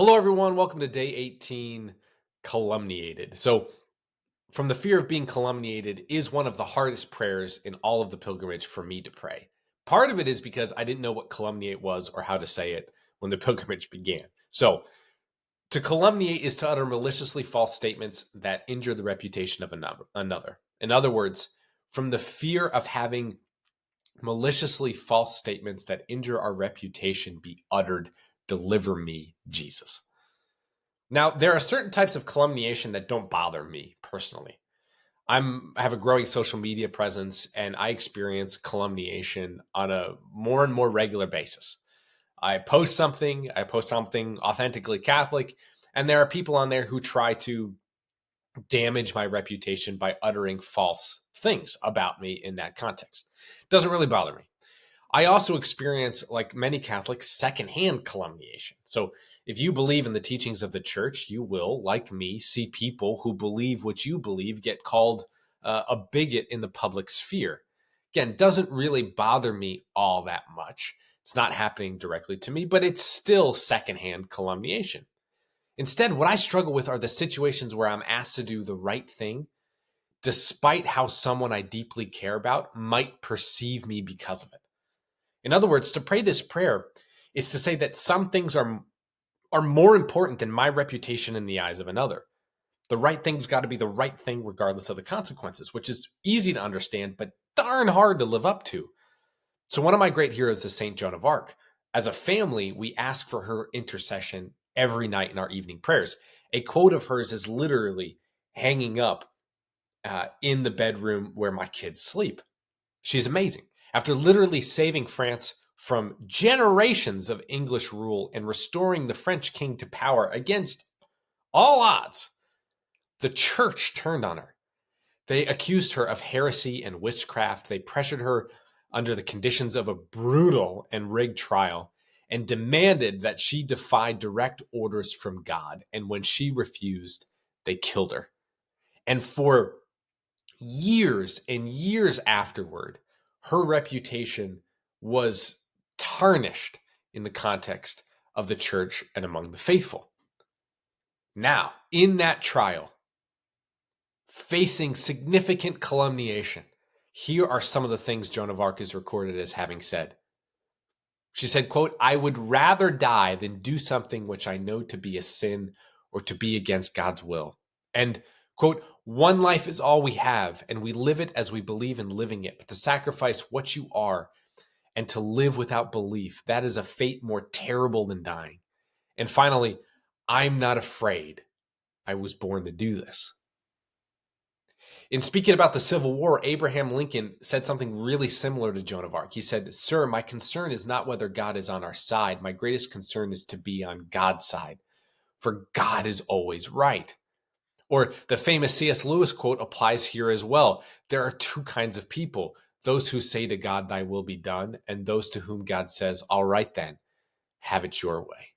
Hello, everyone. Welcome to day 18, Calumniated. So, from the fear of being calumniated is one of the hardest prayers in all of the pilgrimage for me to pray. Part of it is because I didn't know what calumniate was or how to say it when the pilgrimage began. So, to calumniate is to utter maliciously false statements that injure the reputation of another. In other words, from the fear of having maliciously false statements that injure our reputation be uttered, deliver me, Jesus. Now, there are certain types of calumniation that don't bother me personally. I have a growing social media presence and I experience calumniation on a more and more regular basis. I post something authentically Catholic, and there are people on there who try to damage my reputation by uttering false things about me in that context. Doesn't really bother me. I also experience, like many Catholics, secondhand calumniation. So if you believe in the teachings of the church, you will, like me, see people who believe what you believe get called a bigot in the public sphere. Again, doesn't really bother me all that much. It's not happening directly to me, but it's still secondhand calumniation. Instead, what I struggle with are the situations where I'm asked to do the right thing, despite how someone I deeply care about might perceive me because of it. In other words, to pray this prayer is to say that some things are more important than my reputation in the eyes of another. The right thing's got to be the right thing regardless of the consequences, which is easy to understand, but darn hard to live up to. So one of my great heroes is Saint Joan of Arc. As a family, we ask for her intercession every night in our evening prayers. A quote of hers is literally hanging up in the bedroom where my kids sleep. She's amazing. After literally saving France from generations of English rule and restoring the French king to power against all odds, the church turned on her. They accused her of heresy and witchcraft. They pressured her under the conditions of a brutal and rigged trial and demanded that she defy direct orders from God. And when she refused, they killed her. And for years and years afterward, her reputation was tarnished in the context of the church and among the faithful. Now, in that trial, facing significant calumniation, here are some of the things Joan of Arc is recorded as having said. She said, quote, "I would rather die than do something which I know to be a sin or to be against God's will." And, quote, "One life is all we have, and we live it as we believe in living it. But to sacrifice what you are and to live without belief, that is a fate more terrible than dying." And finally, "I'm not afraid. I was born to do this." In speaking about the Civil War, Abraham Lincoln said something really similar to Joan of Arc. He said, "Sir, my concern is not whether God is on our side. My greatest concern is to be on God's side, for God is always right." Or the famous C.S. Lewis quote applies here as well. There are two kinds of people: those who say to God, "Thy will be done," and those to whom God says, "All right then, have it your way."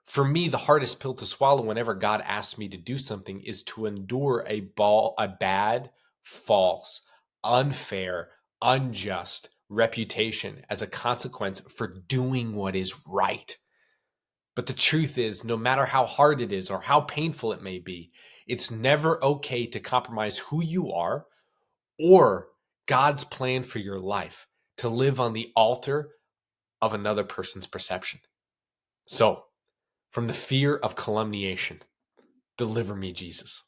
For me, the hardest pill to swallow whenever God asks me to do something is to endure a bad, false, unfair, unjust reputation as a consequence for doing what is right. But the truth is, no matter how hard it is or how painful it may be, it's never okay to compromise who you are or God's plan for your life to live on the altar of another person's perception. So, from the fear of calumniation, deliver me, Jesus.